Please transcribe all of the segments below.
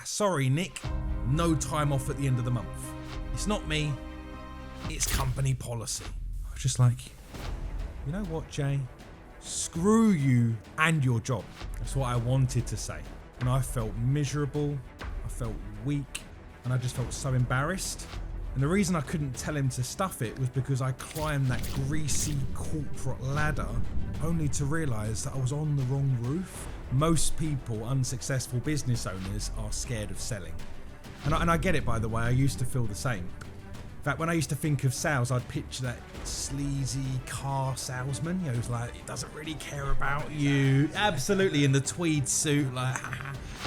sorry, Nick, no time off at the end of the month. It's not me, it's company policy. I was just like, you know what, Jay? Screw you and your job. That's what I wanted to say. And I felt miserable, I felt weak, and I just felt so embarrassed. And the reason I couldn't tell him to stuff it was because I climbed that greasy corporate ladder only to realise that I was on the wrong roof. Most people, unsuccessful business owners, are scared of selling. And I get it, by the way, I used to feel the same. In fact, when I used to think of sales, I'd picture that sleazy car salesman, you know, who's like, he doesn't really care about you. Absolutely, in the tweed suit, like,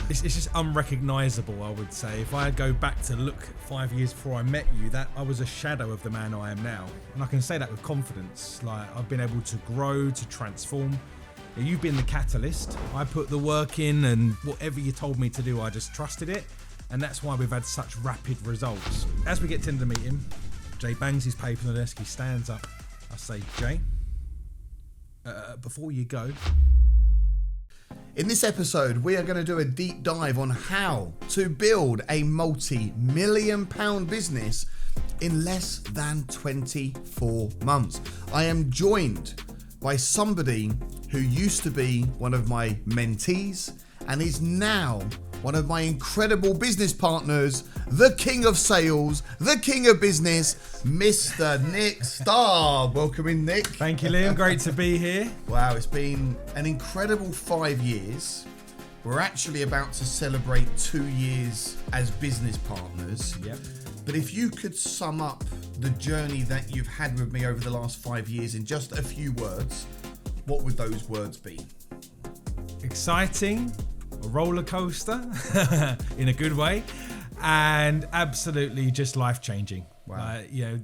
it's just unrecognisable, I would say. If I go back to look 5 years before I met you, that I was a shadow of the man I am now. And I can say that with confidence. Like, I've been able to grow, to transform. You've been the catalyst. I put the work in, and whatever you told me to do, I just trusted it. And that's why we've had such rapid results. As we get to the end of the meeting, Jay bangs his paper on the desk, he stands up. I say, Jay, before you go. In this episode, we are going to do a deep dive on how to build a multi-million-pound business in less than 24 months. I am joined by somebody who used to be one of my mentees and is now one of my incredible business partners, the king of sales, the king of business, Mr. Nick Staab. Welcome in, Nick. Thank you, Liam. Great to be here. Wow, it's been an incredible 5 years. We're actually about to celebrate 2 years as business partners. Yep. But if you could sum up the journey that you've had with me over the last 5 years in just a few words, what would those words be? Exciting, a roller coaster in a good way, and absolutely just life-changing. Wow. You know,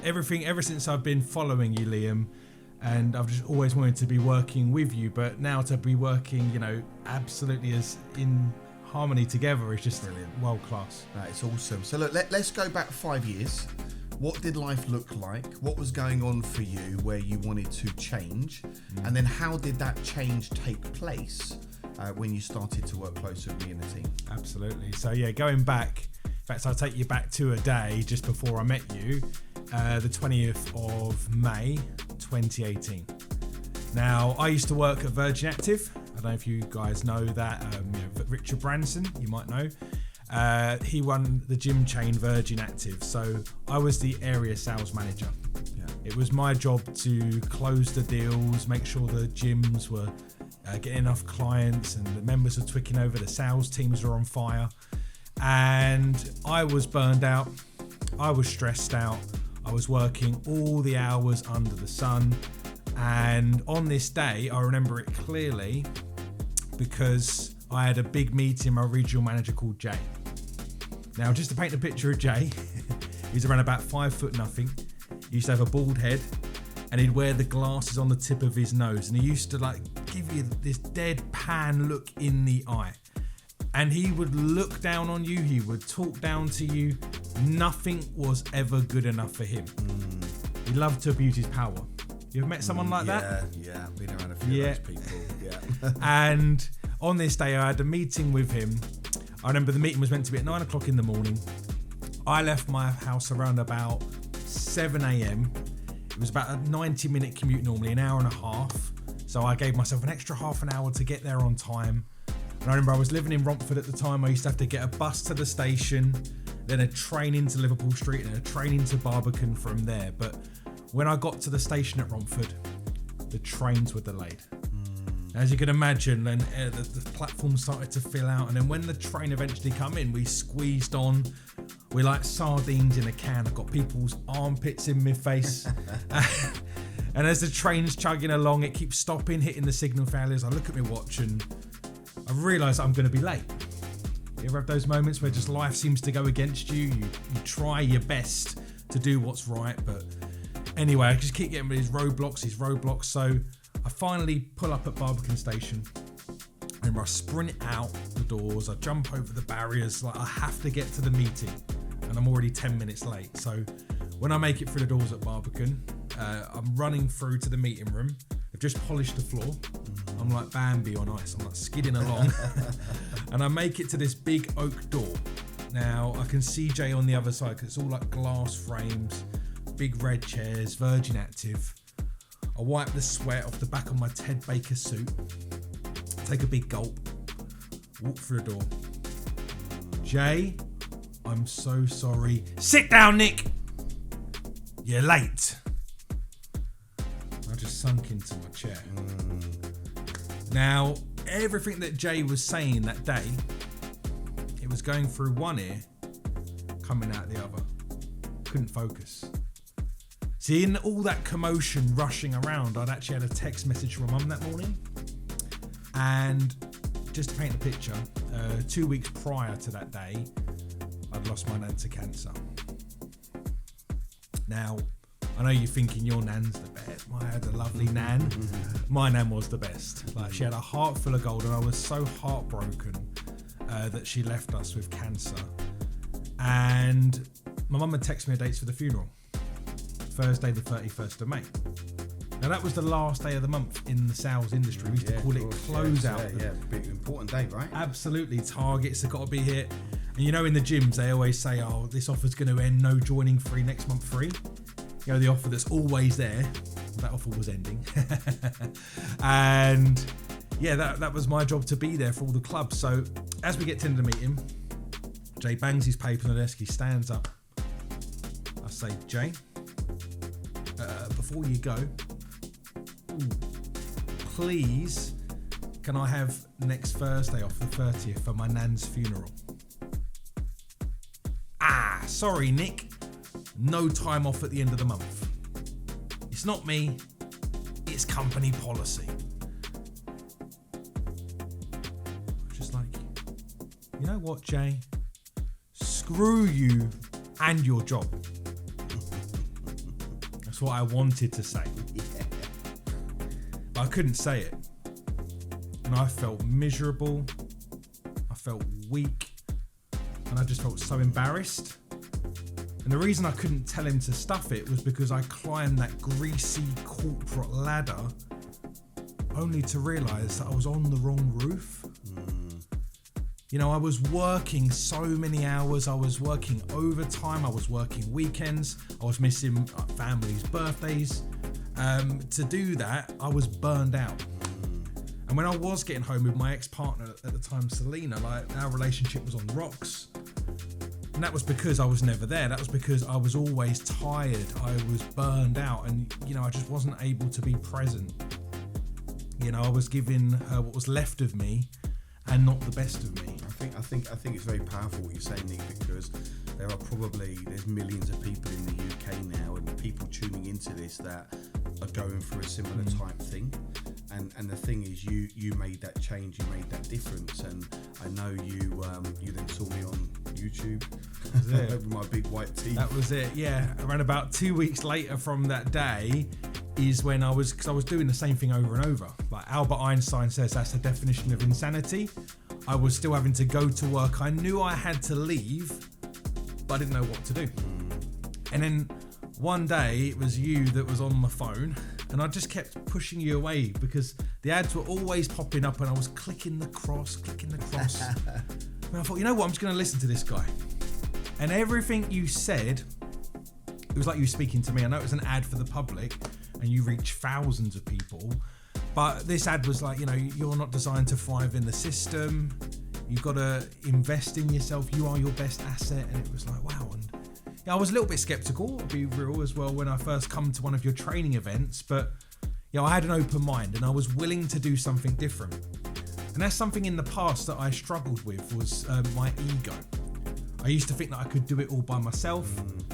everything ever since I've been following you, Liam, and I've just always wanted to be working with you, but now to be working, you know, absolutely as in harmony together is just brilliant. World class. That is awesome. So look, let's go back 5 years. What did life look like? What was going on for you where you wanted to change? And then how did that change take place when you started to work closer with me in the team? Absolutely. So yeah, going back, in fact, I'll take you back to a day just before I met you, the 20th of May, 2018. Now, I used to work at Virgin Active. I don't know if you guys know that. You know, Richard Branson, you might know. He won the gym chain Virgin Active. So I was the area sales manager. Yeah. It was my job to close the deals, make sure the gyms were getting enough clients and the members are twicking over, the sales teams are on fire. And I was burned out. I was stressed out. I was working all the hours under the sun. And on this day, I remember it clearly because I had a big meeting with my regional manager called Jay. Now, just to paint a picture of Jay, he's around about 5 foot nothing. He used to have a bald head and he'd wear the glasses on the tip of his nose. And he used to like give you this deadpan look in the eye. And he would look down on you. He would talk down to you. Nothing was ever good enough for him. He loved to abuse his power. You ever met someone like that? Yeah, I've been around a few of those people. Yeah. And on this day, I had a meeting with him. I remember the meeting was meant to be at 9 o'clock in the morning. I left my house around about 7 a.m. It was about a 90-minute commute normally, an hour and a half. So I gave myself an extra half an hour to get there on time. And I remember I was living in Romford at the time. I used to have to get a bus to the station, then a train into Liverpool Street and a train into Barbican from there. But when I got to the station at Romford, the trains were delayed. As you can imagine, then the platform started to fill out, and then when the train eventually come in, we squeezed on. We're like sardines in a can. I've got people's armpits in my face. And as the train's chugging along, it keeps stopping, hitting the signal failures. I look at my watch and I realise I'm going to be late. You ever have those moments where just life seems to go against you? You try your best to do what's right, but anyway, I just keep getting these roadblocks. So I finally pull up at Barbican Station and I sprint out the doors. I jump over the barriers. Like I have to get to the meeting and I'm already 10 minutes late. So when I make it through the doors at Barbican, I'm running through to the meeting room. I've just polished the floor. I'm like Bambi on ice. I'm like skidding along. And I make it to this big oak door. Now, I can see Jay on the other side because it's all like glass frames, big red chairs, Virgin Active. I wipe the sweat off the back of my Ted Baker suit, take a big gulp, walk through the door. Jay, I'm so sorry. Sit down, Nick. You're late. I just sunk into my chair. Now, everything that Jay was saying that day, it was going through one ear, coming out the other. Couldn't focus. See, in all that commotion rushing around, I'd actually had a text message from my mum that morning. And just to paint the picture, 2 weeks prior to that day, I'd lost my nan to cancer. Now, I know you're thinking your nan's the best. I had a lovely nan. My nan was the best. Like, she had a heart full of gold, and I was so heartbroken that she left us with cancer. And my mum had texted me dates for the funeral. Thursday the 31st of May. Now that was the last day of the month in the sales industry. We used to call it closeout. Yeah, big important day, right? Absolutely. Targets have got to be hit. And you know, in the gyms, they always say, oh, this offer's going to end, no joining free, next month free. You know, the offer that's always there. That offer was ending. And yeah, that was my job to be there for all the clubs. So as we get to the end of the meeting, Jay bangs his paper on the desk, he stands up. I say, Jay, before you go, please, can I have next Thursday off, the 30th, for my nan's funeral? Sorry, Nick. No time off at the end of the month. It's not me, it's company policy. Just like, you know what, Jay? Screw you and your job. That's what I wanted to say. But I couldn't say it. And I felt miserable. I felt weak. And I just felt so embarrassed. And the reason I couldn't tell him to stuff it was because I climbed that greasy corporate ladder only to realise that I was on the wrong roof. You know, I was working so many hours, I was working overtime, I was working weekends, I was missing family's birthdays. To do that, I was burned out. And when I was getting home with my ex-partner at the time, Selena, like, our relationship was on the rocks. And that was because I was never there. That was because I was always tired. I was burned out, and you know, I just wasn't able to be present. You know, I was giving her what was left of me, and not the best of me. I think it's very powerful what you're saying, Nick, because there's millions of people in the UK now, and people tuning into this that are going through a similar type thing. And the thing is, you made that change, you made that difference, and I know you then saw me on YouTube with my big white teeth. That was it, yeah. Around about 2 weeks later from that day is when because I was doing the same thing over and over. Like Albert Einstein says, that's the definition of insanity. I was still having to go to work. I knew I had to leave, but I didn't know what to do. And then one day it was you that was on my phone, and I just kept pushing you away because the ads were always popping up and I was clicking the cross. And I thought, you know what, I'm just going to listen to this guy. And everything you said, it was like you were speaking to me. I know it was an ad for the public and you reach thousands of people, but this ad was like, you know, you're not designed to thrive in the system. You've got to invest in yourself. You are your best asset. And it was like, wow. And I was a little bit skeptical, I'll be real as well, when I first come to one of your training events, but you know, I had an open mind and I was willing to do something different. And that's something in the past that I struggled with, was my ego. I used to think that I could do it all by myself.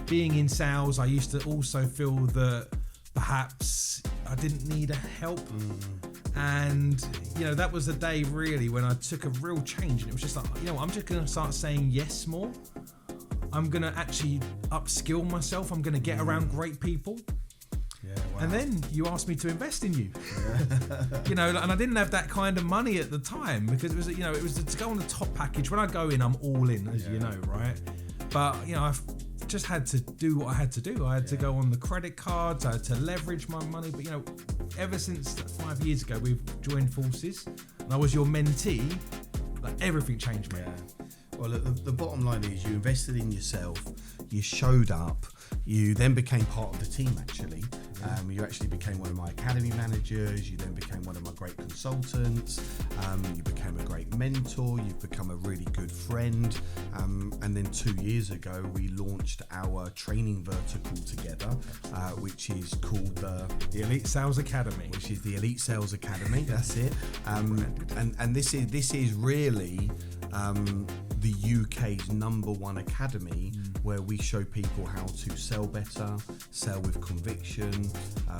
Being in sales, I used to also feel that perhaps I didn't need help. And you know, that was the day really when I took a real change, and it was just like, you know what, I'm just going to start saying yes more. I'm going to actually upskill myself. I'm going to get around great people. Yeah, wow. And then you asked me to invest in you. You know, and I didn't have that kind of money at the time because it was, you know, it was to go on the top package. When I go in, I'm all in, as you know, right? But, you know, I've just had to do what I had to do. I had to go on the credit cards. I had to leverage my money. But ever since 5 years ago, we've joined forces, and I was your mentee. Like, everything changed, mate. Yeah. Well, the bottom line is you invested in yourself. You showed up. You then became part of the team, actually. You actually became one of my academy managers. You then became one of my great consultants. You became a great mentor. You've become a really good friend. And then 2 years ago, we launched our training vertical together, which is called the Elite Sales Academy. Which is the Elite Sales Academy. That's it. And this is really the UK's #1 academy where we show people how to sell better, sell with conviction,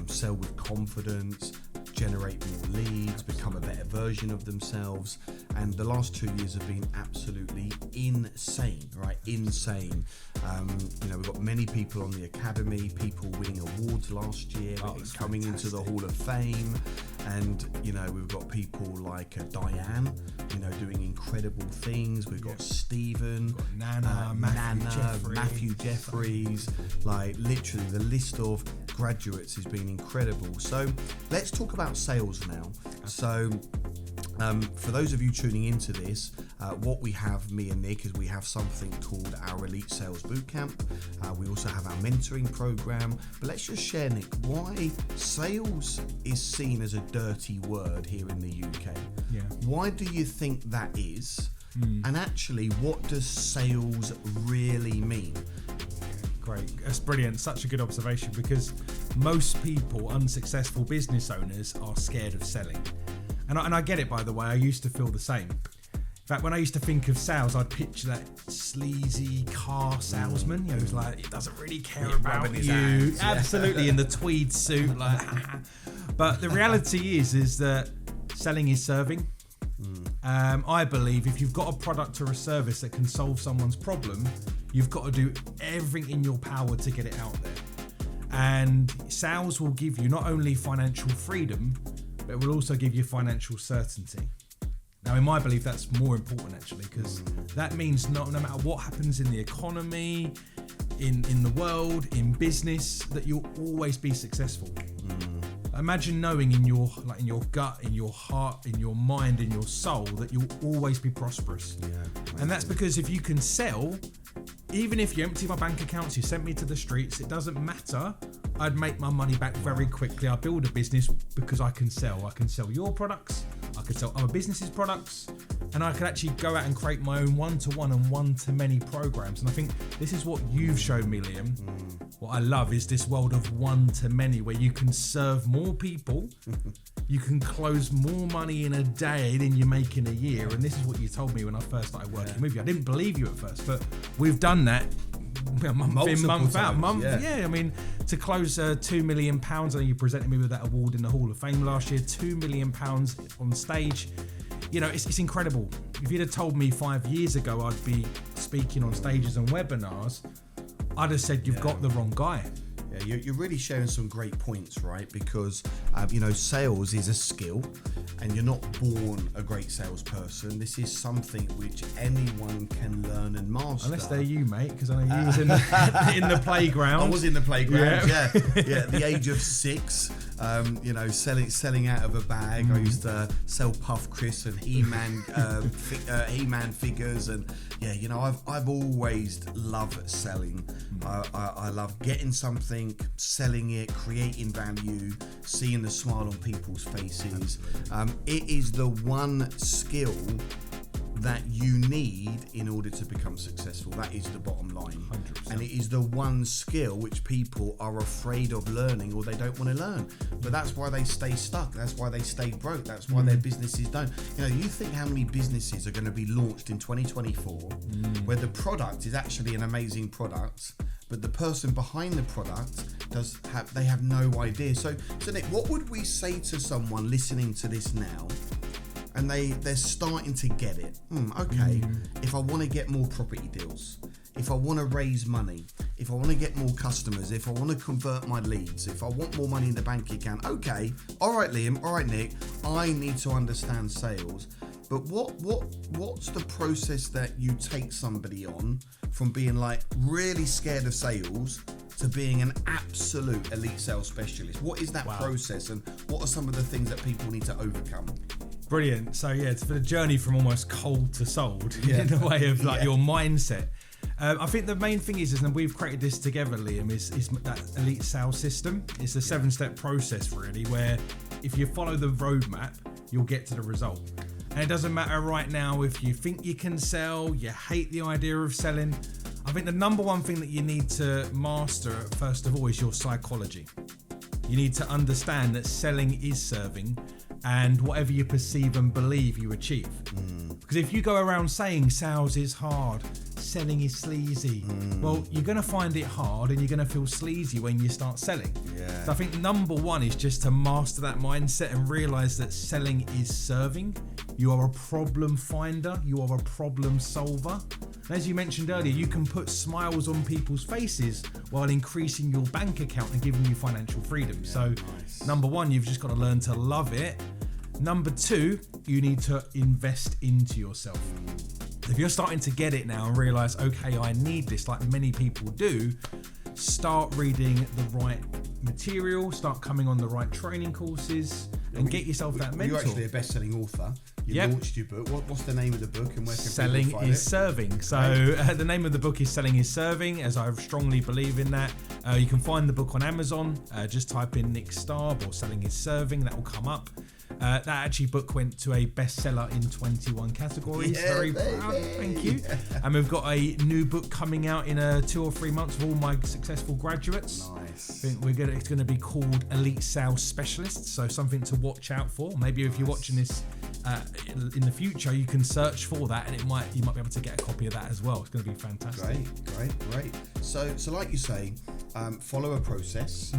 sell with confidence, generate more leads, become a better version of themselves. And the last 2 years have been absolutely insane, right? Insane. We've got many people on the academy, people winning awards last year, coming fantastic. into the Hall of Fame. And, we've got people like Diane, doing incredible things. We've got Stephen, Nana, Matthew Jeffries. Like, literally, the list of graduates has been incredible. So let's talk about sales now. So for those of you tuning into this, what we have, me and Nick, is we have something called our Elite Sales Bootcamp. We also have our mentoring program. But let's just share, Nick, why sales is seen as a dirty word here in the UK. Yeah. Why do you think that is? And actually, what does sales really mean? Great. That's brilliant. Such a good observation, because most people, unsuccessful business owners, are scared of selling. And I get it, by the way. I used to feel the same. In fact, when I used to think of sales, I'd picture that sleazy car salesman, who's like, he doesn't really care about rubbing his you. hands, yeah. Absolutely, in the tweed suit, like. But the reality is that selling is serving. I believe if you've got a product or a service that can solve someone's problem, you've got to do everything in your power to get it out there. And sales will give you not only financial freedom, but it will also give you financial certainty. Now, in my belief, that's more important, actually, because that means no matter what happens in the economy, in the world, in business, that you'll always be successful. Imagine knowing in your gut, in your heart, in your mind, in your soul, that you'll always be prosperous. Yeah. And that's because if you can sell, even if you empty my bank accounts, you sent me to the streets, it doesn't matter. I'd make my money back very quickly. I build a business because I can sell. I can sell your products. I could sell other businesses' products. And I could actually go out and create my own one-to-one and one-to-many programs. And I think this is what you've shown me, Liam. What I love is this world of one-to-many, where you can serve more people. You can close more money in a day than you make in a year. And this is what you told me when I first started working with you. I didn't believe you at first, but we've done that month in, month out. I mean, to close £2 million, I know you presented me with that award in the Hall of Fame last year, £2 million on stage. It's incredible. If you'd have told me 5 years ago I'd be speaking on stages and webinars, I'd have said you've got the wrong guy. Yeah, you're really sharing some great points, right? Because, sales is a skill, and you're not born a great salesperson. This is something which anyone can learn and master. Unless they're you, mate, because I know you was in the playground. I was in the playground, yeah. At the age of 6, selling out of a bag. I used to sell Puff Chris and He-Man figures, and I've always loved selling. I love getting something, selling it, creating value, seeing the smile on people's faces. It is the one skill that you need in order to become successful. That is the bottom line. 100%. And it is the one skill which people are afraid of learning, or they don't want to learn. But that's why they stay stuck. That's why they stay broke. That's why their businesses don't. You think how many businesses are going to be launched in 2024 where the product is actually an amazing product, but the person behind the product they have no idea. So Nick, what would we say to someone listening to this now, and they're starting to get it? If I want to get more property deals, if I want to raise money, if I want to get more customers, if I want to convert my leads, if I want more money in the bank account, all right, Liam, all right, Nick, I need to understand sales. But what's the process that you take somebody on from being like really scared of sales to being an absolute elite sales specialist? What is that process, and what are some of the things that people need to overcome? Brilliant. So yeah, it's for the journey from almost cold to sold in a way of like your mindset. I think the main thing is, and we've created this together, Liam, is that elite sales system. It's a 7-step process really, where if you follow the roadmap, you'll get to the result. And it doesn't matter right now if you think you can sell, you hate the idea of selling. I think the number one thing that you need to master, first of all, is your psychology. You need to understand that selling is serving, and whatever you perceive and believe, you achieve. Because if you go around saying sales is hard, selling is sleazy, well, you're going to find it hard and you're going to feel sleazy when you start selling. So I think number one is just to master that mindset and realize that selling is serving. You are a problem finder. You are a problem solver. And as you mentioned earlier, you can put smiles on people's faces while increasing your bank account and giving you financial freedom. Number one, you've just got to learn to love it. Number two, you need to invest into yourself. If you're starting to get it now and realize, okay, I need this, like many people do, start reading the right material, start coming on the right training courses, and get yourself that mentor. You're actually a best-selling author. You launched your book. What's the name of the book, and where can Selling people find is it? Serving. So the name of the book is Selling is Serving, as I strongly believe in that. You can find the book on Amazon. Just type in Nick Staab or Selling is Serving. That will come up. That actually book went to a bestseller in 21 categories. Very proud. Thank you. And we've got a new book coming out in 2 or 3 months of all my successful graduates. Nice. I think it's going to be called Elite Sales Specialists. So something to watch out for. Maybe if you're watching this in the future, you can search for that, and you might be able to get a copy of that as well. It's going to be fantastic. Great. So like you say, follow a process.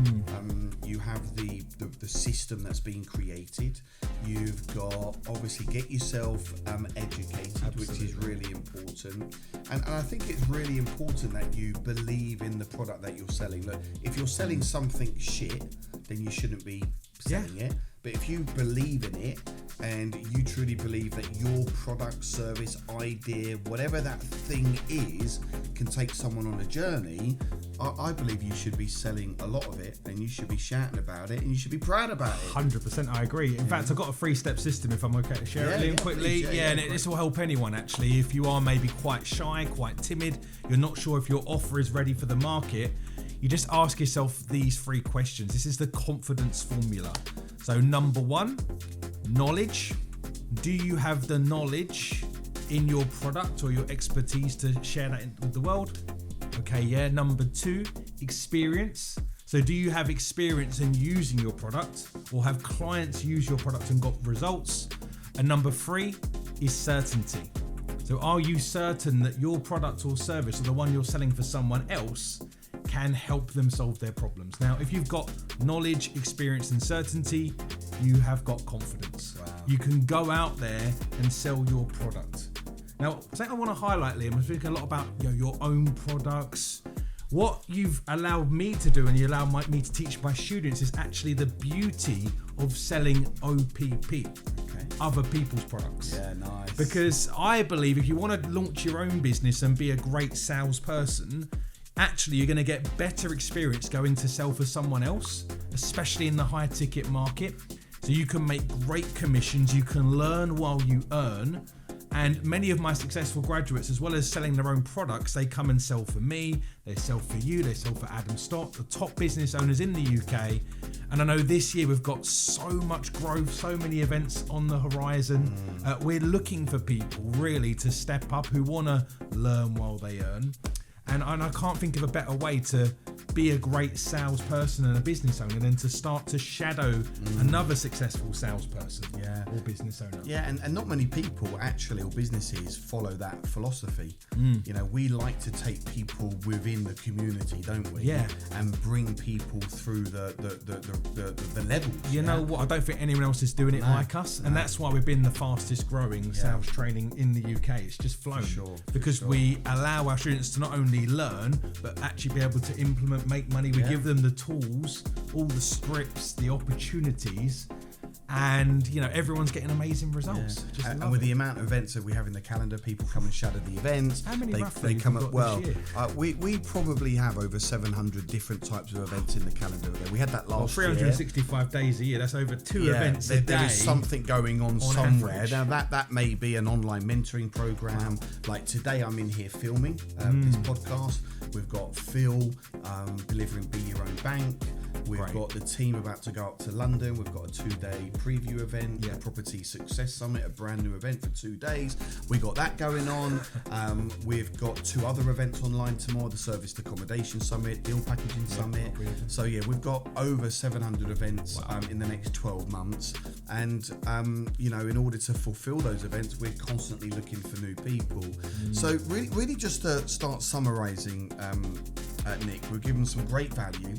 You have the system that's been created. You've got, obviously, get yourself educated, which is really important. And I think it's really important that you believe in the product that you're selling. Look, if you're selling something shit, then you shouldn't be selling it. But if you believe in it and you truly believe that your product, service, idea, whatever that thing is, can take someone on a journey, I believe you should be selling a lot of it, and you should be shouting about it, and you should be proud about it. 100%, I agree. In fact, I've got a 3-step system, if I'm okay to share it, Liam, quickly. Please, This will help anyone, actually. If you are maybe quite shy, quite timid, you're not sure if your offer is ready for the market, you just ask yourself these 3 questions. This is the confidence formula. So number 1, knowledge. Do you have the knowledge in your product or your expertise to share that with the world? Okay, Number 2, experience. So do you have experience in using your product, or have clients use your product and got results? And number 3 is certainty. So are you certain that your product or service, or the one you're selling for someone else, can help them solve their problems? Now, if you've got knowledge, experience, and certainty, you have got confidence. Wow. You can go out there and sell your product. Now, something I want to highlight, Liam, I'm thinking a lot about your own products. What you've allowed me to do, and you allow me to teach my students, is actually the beauty of selling OPP, other people's products. Yeah, nice. Because I believe if you want to launch your own business and be a great salesperson, actually you're going to get better experience going to sell for someone else, especially in the high ticket market. So you can make great commissions, you can learn while you earn. And many of my successful graduates, as well as selling their own products, they come and sell for me, they sell for you, they sell for Adam Stott, the top business owners in the UK. And I know this year we've got so much growth, so many events on the horizon. We're looking for people really to step up who want to learn while they earn. And I can't think of a better way to be a great salesperson and a business owner than to start to shadow another successful salesperson or business owner. Yeah, and not many people actually, or businesses, follow that philosophy. We like to take people within the community, don't we? Yeah. And bring people through the levels. You know what? I don't think anyone else is doing it like us. And that's why we've been the fastest growing sales training in the UK. It's just flown. Because we allow our students to not only learn, but actually be able to implement, make money. We give them the tools, all the scripts, the opportunities, and everyone's getting amazing results. Yeah. And with the amount of events that we have in the calendar, people come and shadow the events. How many roughly they come have up you got this year? We probably have over 700 different types of events in the calendar. We had that last 365 days a year. That's over 2 events a day. There is something going on somewhere. Average. Now that may be an online mentoring program. Like today, I'm in here filming this podcast. We've got Phil delivering Be Your Own Bank. We've got the team about to go up to London. We've got a 2-day preview event, a Property Success Summit, a brand new event for 2 days. We got that going on. We've got 2 other events online tomorrow, the Serviced Accommodation Summit, Deal Packaging Summit. So we've got over 700 events in the next 12 months. And, in order to fulfill those events, we're constantly looking for new people. So really just to start summarising, Nick, we've given some great value.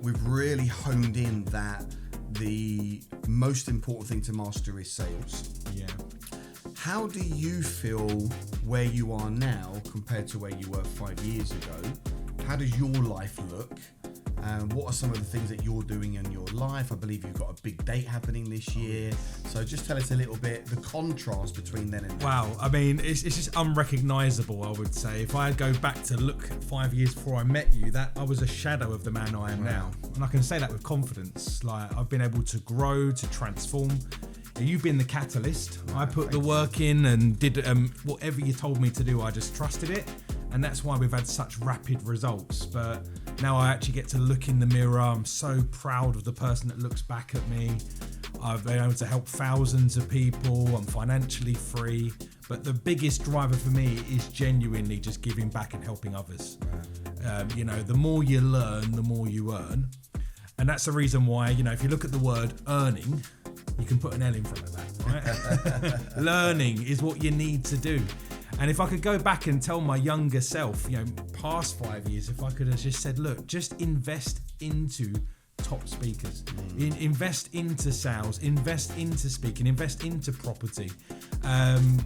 We've really honed in that the most important thing to master is sales. Yeah. How do you feel where you are now compared to where you were 5 years ago? How does your life look? What are some of the things that you're doing in your life? I believe you've got a big date happening this year. So just tell us a little bit, the contrast between then and now. Wow, I mean, it's just unrecognisable, I would say. If I go back to look 5 years before I met you, that I was a shadow of the man I am now. And I can say that with confidence. Like, I've been able to grow, to transform. You've been the catalyst. I put the work in and did whatever you told me to do. I just trusted it. And that's why we've had such rapid results. But now I actually get to look in the mirror. I'm so proud of the person that looks back at me. I've been able to help thousands of people. I'm financially free. But the biggest driver for me is genuinely just giving back and helping others. The more you learn, the more you earn. And that's the reason why, if you look at the word earning, you can put an L in front of that, right? Learning is what you need to do. And if I could go back and tell my younger self, past 5 years, if I could have just said, look, just invest into top speakers, invest into sales, invest into speaking, invest into property,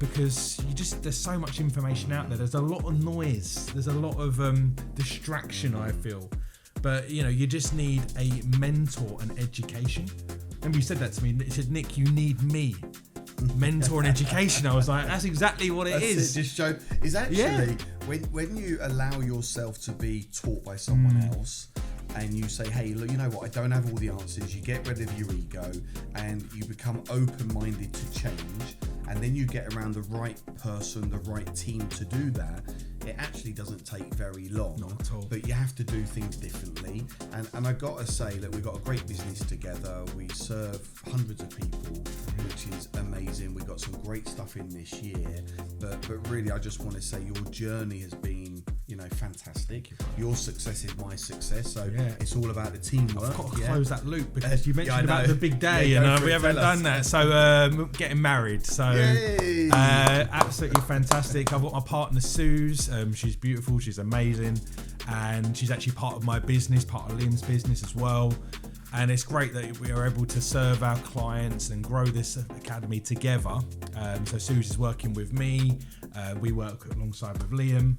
because there's so much information out there. There's a lot of noise. There's a lot of distraction, I feel. But, you just need a mentor and education. Remember you said that to me. You said, Nick, you need me. Mentor and education. I was like, that's exactly what it is. It just showed. Is actually when you allow yourself to be taught by someone else, and you say, hey, look, you know what, I don't have all the answers. You get rid of your ego and you become open-minded to change, and then you get around the right person, the right team to do that. It actually doesn't take very long. Not at all. But you have to do things differently. And I got to say that we've got a great business together. We serve hundreds of people, which is amazing. We've got some great stuff in this year. But really, I just want to say your journey has been, fantastic. Your success is my success. So it's all about the teamwork. I've got to close that loop because you mentioned about the big day, and we haven't done that. So getting married. So absolutely fantastic. I've got my partner, Suze. She's beautiful. She's amazing. And she's actually part of my business, part of Liam's business as well. And it's great that we are able to serve our clients and grow this academy together. So Suze is working with me. We work alongside with Liam.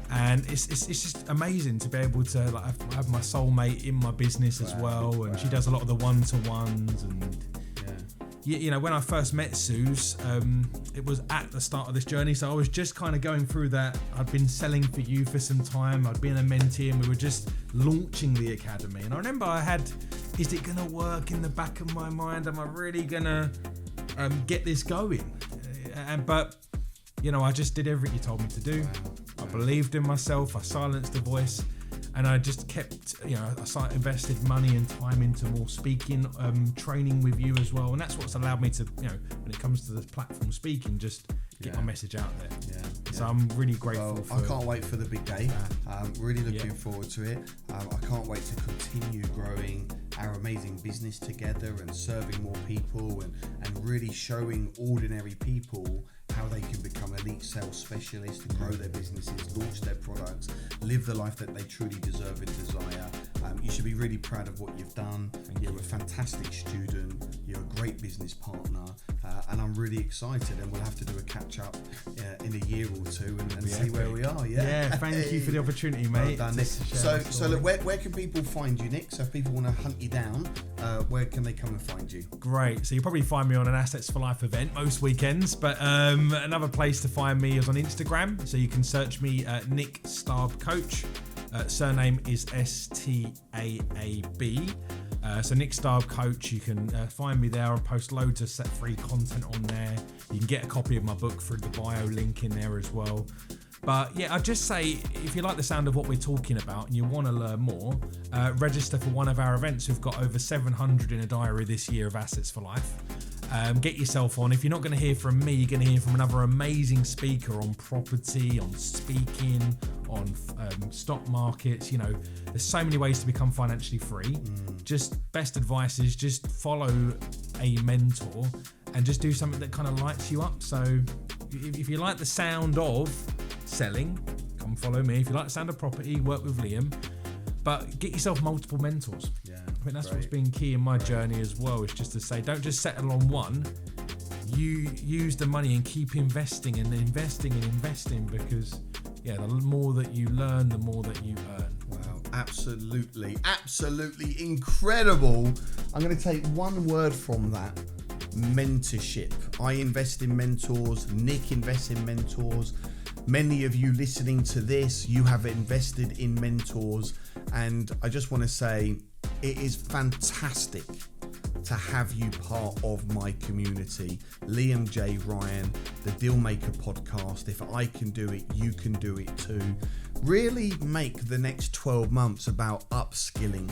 And it's just amazing to be able to have my soulmate in my business as well. And she does a lot of the one-to-ones. And when I first met Suze, it was at the start of this journey. So I was just kind of going through that. I'd been selling for you for some time. I'd been a mentee and we were just launching the academy. And I remember I had, is it going to work in the back of my mind? Am I really going to get this going? But I just did everything you told me to do. I believed in myself. I silenced the voice. And I just kept, I invested money and time into more speaking, training with you as well. And that's what's allowed me to, when it comes to the platform speaking, just get my message out there. So I'm really grateful I can't wait for the big day. I'm really looking forward to it. I can't wait to continue growing our amazing business together and serving more people and really showing ordinary people how they can become elite sales specialists, grow their businesses, launch their products, live the life that they truly deserve and desire. You should be really proud of what you've done. You're a fantastic student. You're a great business partner. and I'm really excited, and we'll have to do a catch up in a year or two and see where we are. Yeah, thank you for the opportunity, mate. Well done, Nick. So look, where can people find you, Nick? So if people want to hunt you down, where can they come and find you? Great. So you'll probably find me on an Assets for Life event most weekends, but another place to find me is on Instagram. So you can search me Nick Staab Coach. Surname is Staab. So Nick Staab Coach, you can find me there. I post loads of set free content on there. You can get a copy of my book through the bio link in there as well. But yeah, I'd just say, if you like the sound of what we're talking about and you want to learn more, register for one of our events. We've got over 700 in a diary this year of Assets for Life. Get yourself on. If you're not going to hear from me, you're going to hear from another amazing speaker on property, on speaking, on stock markets. You know, there's so many ways to become financially free. Just best advice is just follow a mentor and just do something that kind of lights you up. So if you like the sound of selling, come follow me. If you like the sound of property, work with Liam. But get yourself multiple mentors. Yeah, I think that's what's been key in my journey as well, is just to say, don't just settle on one. You use the money and keep investing and investing and investing, because the more that you learn, the more that you earn. Wow, absolutely incredible. I'm going to take one word from that: mentorship. I invest in mentors. Nick invests in mentors. Many of you listening to this, you have invested in mentors, and I just want to say it is fantastic to have you part of my community. Liam J. Ryan, the Dealmaker podcast. If I can do it, you can do it too. Really make the next 12 months about upskilling.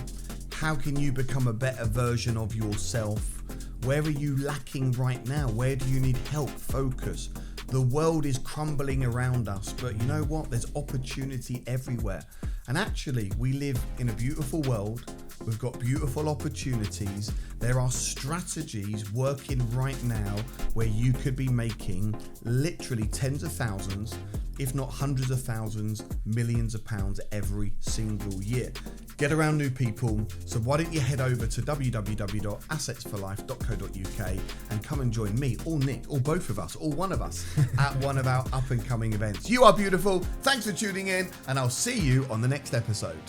How can you become a better version of yourself? Where are you lacking right now? Where do you need help? Focus. The world is crumbling around us, but you know what? There's opportunity everywhere. And actually, we live in a beautiful world. We've got beautiful opportunities. There are strategies working right now where you could be making literally tens of thousands, if not hundreds of thousands, millions of pounds every single year. Get around new people. So why don't you head over to www.assetsforlife.co.uk and come and join me or Nick or both of us or one of us at one of our up and coming events. You are beautiful. Thanks for tuning in, and I'll see you on the next episode.